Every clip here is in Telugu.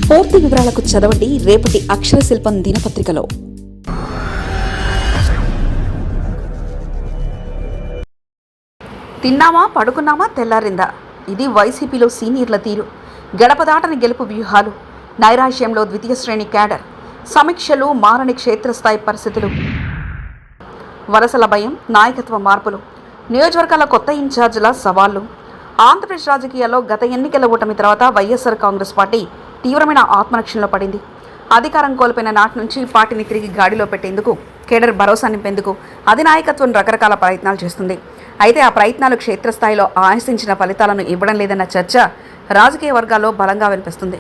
పూర్తి వివరాలకు చదవండి రేపటి అక్షర శిల్పం దినపత్రికలో. తిన్నామా పడుకున్నామా తెల్లారిందా, ఇది వైసీపీలో సీనియర్ల తీరు. గడపదాటని గెలుపు వ్యూహాలు, నైరాశ్యంలో ద్వితీయ శ్రేణి క్యాడర్, సమీక్షలు, మారని క్షేత్రస్థాయి పరిస్థితులు, వలసల భయం, నాయకత్వ మార్పులు, నియోజకవర్గాల కొత్త ఇన్ఛార్జీల సవాళ్లు. ఆంధ్రప్రదేశ్ రాజకీయాల్లో గత ఎన్నికల ఓటమి తర్వాత వైఎస్ఆర్ కాంగ్రెస్ పార్టీ తీవ్రమైన ఆత్మరక్షణలో పడింది. అధికారం కోల్పోయిన నాటి నుంచి పార్టీని తిరిగి గాడిలో పెట్టేందుకు, కేడర్ భరోసా నింపేందుకు అధినాయకత్వం రకరకాల ప్రయత్నాలు చేస్తుంది. అయితే ఆ ప్రయత్నాలు క్షేత్రస్థాయిలో ఆశించిన ఫలితాలను ఇవ్వడం లేదన్న చర్చ రాజకీయ వర్గాల్లో బలంగా వినిపిస్తుంది.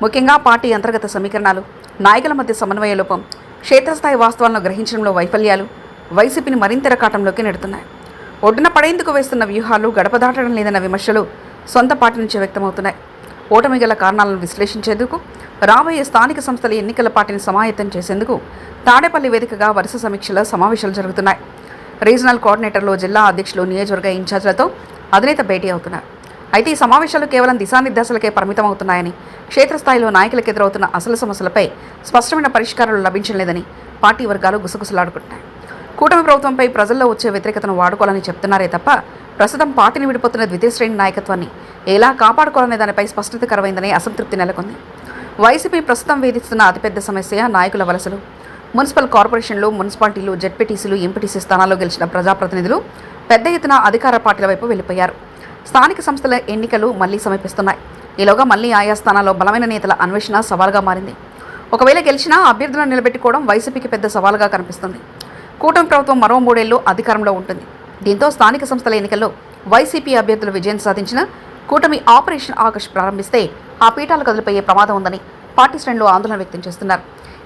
ముఖ్యంగా పార్టీ అంతర్గత సమీకరణాలు, నాయకుల మధ్య సమన్వయ లోపం, క్షేత్రస్థాయి వాస్తవాలను గ్రహించడంలో వైఫల్యాలు వైసీపీని మరింత రకాటంలోకి నెడుతున్నాయి. ఒడ్డున పడేందుకు వేస్తున్న వ్యూహాలు గడప దాటడం లేదన్న విమర్శలు సొంత పార్టీ నుంచి వ్యక్తమవుతున్నాయి. ఓటమి గల కారణాలను విశ్లేషించేందుకు, రాబోయే స్థానిక సంస్థల ఎన్నికల పార్టీని సమాయత్తం చేసేందుకు తాడేపల్లి వేదికగా వరుస సమీక్షల సమావేశాలు జరుగుతున్నాయి. రీజనల్ కోఆర్డినేటర్లు, జిల్లా అధ్యక్షులు, నియోజకవర్గ ఇన్ఛార్జీలతో అధినేత భేటీ అవుతున్నారు. అయితే ఈ సమావేశాలు కేవలం దిశానిర్దేశాలకే పరిమితం అవుతున్నాయని, క్షేత్రస్థాయిలో నాయకులకు ఎదురవుతున్న అసలు సమస్యలపై స్పష్టమైన పరిష్కారాలు లభించలేదని పార్టీ వర్గాలు గుసగుసలాడుకుంటున్నాయి. కూటమి ప్రభుత్వంపై ప్రజల్లో వచ్చే వ్యతిరేకతను వాడుకోవాలని చెప్తున్నారే తప్ప, ప్రస్తుతం పార్టీని విడిపోతున్న ద్వితీయ శ్రేణి నాయకత్వాన్ని ఎలా కాపాడుకోవాలనే దానిపై స్పష్టత కరువైందనే అసంతృప్తి నెలకొంది. వైసీపీ ప్రస్తుతం వేధిస్తున్న అతిపెద్ద సమస్య నాయకుల వలసలు. మున్సిపల్ కార్పొరేషన్లు, మున్సిపాలిటీలు, జెడ్పీటీసీలు, ఎంపీటీసీ స్థానాల్లో గెలిచిన ప్రజాప్రతినిధులు పెద్ద ఎత్తున అధికార పార్టీల వైపు వెళ్ళిపోయారు. స్థానిక సంస్థల ఎన్నికలు మళ్లీ సమీపిస్తున్నాయి. ఈలోగా మళ్లీ ఆయా స్థానాల్లో బలమైన నేతల అన్వేషణ సవాల్గా మారింది. ఒకవేళ గెలిచినా అభ్యర్థులను నిలబెట్టుకోవడం వైసీపీకి పెద్ద సవాల్గా కనిపిస్తుంది. కూటమి ప్రభుత్వం మరో 3 ఏళ్లు అధికారంలో ఉంటుంది. దీంతో స్థానిక సంస్థల ఎన్నికల్లో వైసీపీ అభ్యర్థులు విజయం సాధించిన కూటమి ఆపరేషన్ ఆగస్ట్ ప్రారంభిస్తే ఆ పీఠాలు కదిలిపోయే ప్రమాదం ఉందని పార్టీ శ్రేణులు ఆందోళన వ్యక్తం చేస్తున్నారు.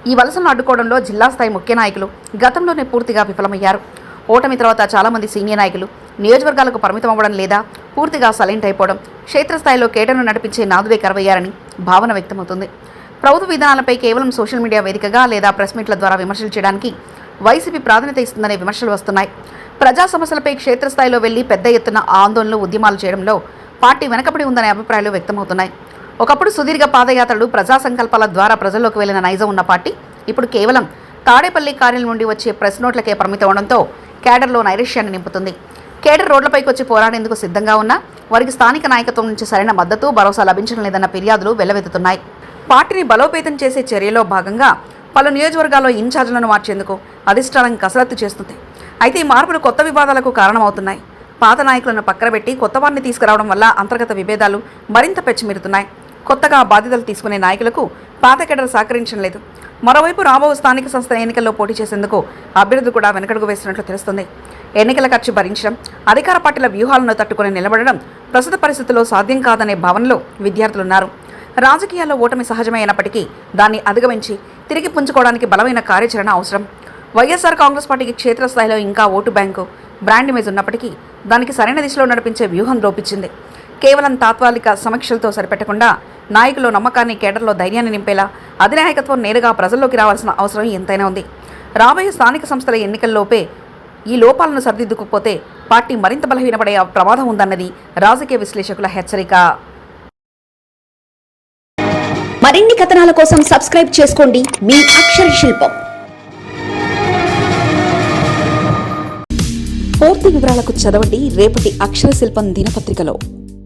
ఈ వలసలను అడ్డుకోవడంలో జిల్లా స్థాయి ముఖ్య నాయకులు గతంలోనే పూర్తిగా విఫలమయ్యారు. ఓటమి తర్వాత చాలామంది సీనియర్ నాయకులు నియోజకవర్గాలకు పరిమితం అవ్వడం లేదా పూర్తిగా సైలెంట్ అయిపోవడం, క్షేత్రస్థాయిలో కేడర్ను నడిపించే నాదుడే కరువయ్యారని భావన వ్యక్తమవుతుంది. ప్రభుత్వ విధానాలపై కేవలం సోషల్ మీడియా వేదికగా లేదా ప్రెస్ మీట్ల ద్వారా విమర్శలు చేయడానికి వైసీపీ ప్రాధాన్యత ఇస్తుందనే విమర్శలు వస్తున్నాయి. ప్రజా సమస్యలపై క్షేత్రస్థాయిలో వెళ్లి పెద్ద ఎత్తున ఆందోళనలు, ఉద్యమాలు చేయడంలో పార్టీ వెనకబడి ఉందనే అభిప్రాయాలు వ్యక్తమవుతున్నాయి. ఒకప్పుడు సుదీర్ఘ పాదయాత్రలు, ప్రజా సంకల్పాల ద్వారా ప్రజల్లోకి వెళ్లిన నైజం ఉన్న పార్టీ ఇప్పుడు కేవలం తాడేపల్లి కార్యాలయం నుండి వచ్చే ప్రెస్ నోట్లకే పరిమితం అవడంతో కేడర్లో నైరాశ్యాన్ని నింపుతుంది. కేడర్ రోడ్లపైకి వచ్చి పోరాడేందుకు సిద్ధంగా ఉన్నా వారికి స్థానిక నాయకత్వం నుంచి సరైన మద్దతు, భరోసా లభించడం లేదన్న ఫిర్యాదులు వెల్లవెత్తుతున్నాయి. పార్టీని బలోపేతం చేసే చర్యలో భాగంగా పలు నియోజకవర్గాల్లో ఇన్ఛార్జీలను మార్చేందుకు అధిష్టానం కసరత్తు చేస్తుంది. అయితే ఈ మార్పులు కొత్త వివాదాలకు కారణమవుతున్నాయి. పాత నాయకులను పక్కనబెట్టి కొత్త వారిని తీసుకురావడం వల్ల అంతర్గత విభేదాలు మరింత పెచ్చిమిరుతున్నాయి. కొత్తగా బాధ్యతలు తీసుకునే నాయకులకు పాత కేడర్ సహకరించడం లేదు. మరోవైపు రాబో స్థానిక సంస్థల ఎన్నికల్లో పోటీ చేసేందుకు అభ్యర్థులు కూడా వెనకడుగు వేస్తున్నట్లు తెలుస్తుంది. ఎన్నికల ఖర్చు భరించడం, అధికార పార్టీల వ్యూహాలను తట్టుకుని నిలబడడం ప్రస్తుత పరిస్థితుల్లో సాధ్యం కాదనే భావనలో విద్యార్థులున్నారు. రాజకీయాల్లో ఓటమి సహజమే అయినప్పటికీ దాన్ని అధిగమించి తిరిగి పుంజుకోవడానికి బలమైన కార్యాచరణ అవసరం. వైఎస్ఆర్ కాంగ్రెస్ పార్టీకి క్షేత్రస్థాయిలో ఇంకా ఓటు బ్యాంకు, బ్రాండ్ ఇమేజ్ ఉన్నప్పటికీ దానికి సరైన దిశలో నడిపించే వ్యూహం లోపించింది. కేవలం తాత్కాలిక సమీక్షలతో సరిపెట్టకుండా నాయకుల్లో నమ్మకాన్ని, కేడర్లో ధైర్యాన్ని నింపేలా అధినాయకత్వం నేరుగా ప్రజల్లోకి రావాల్సిన అవసరం ఎంతైనా ఉంది. రాబోయే స్థానిక సంస్థల ఎన్నికల్లోపే ఈ లోపాలను సరిదిద్దుకుపోతే పార్టీ మరింత బలహీనపడే ప్రమాదం ఉందన్నది రాజకీయ విశ్లేషకుల హెచ్చరిక. మరిన్ని కథనాల కోసం సబ్స్క్రైబ్ చేసుకోండి మీ అక్షర శిల్పం. పూర్తి వివరాలకు చదవండి రేపటి అక్షర శిల్పం దినపత్రికలో.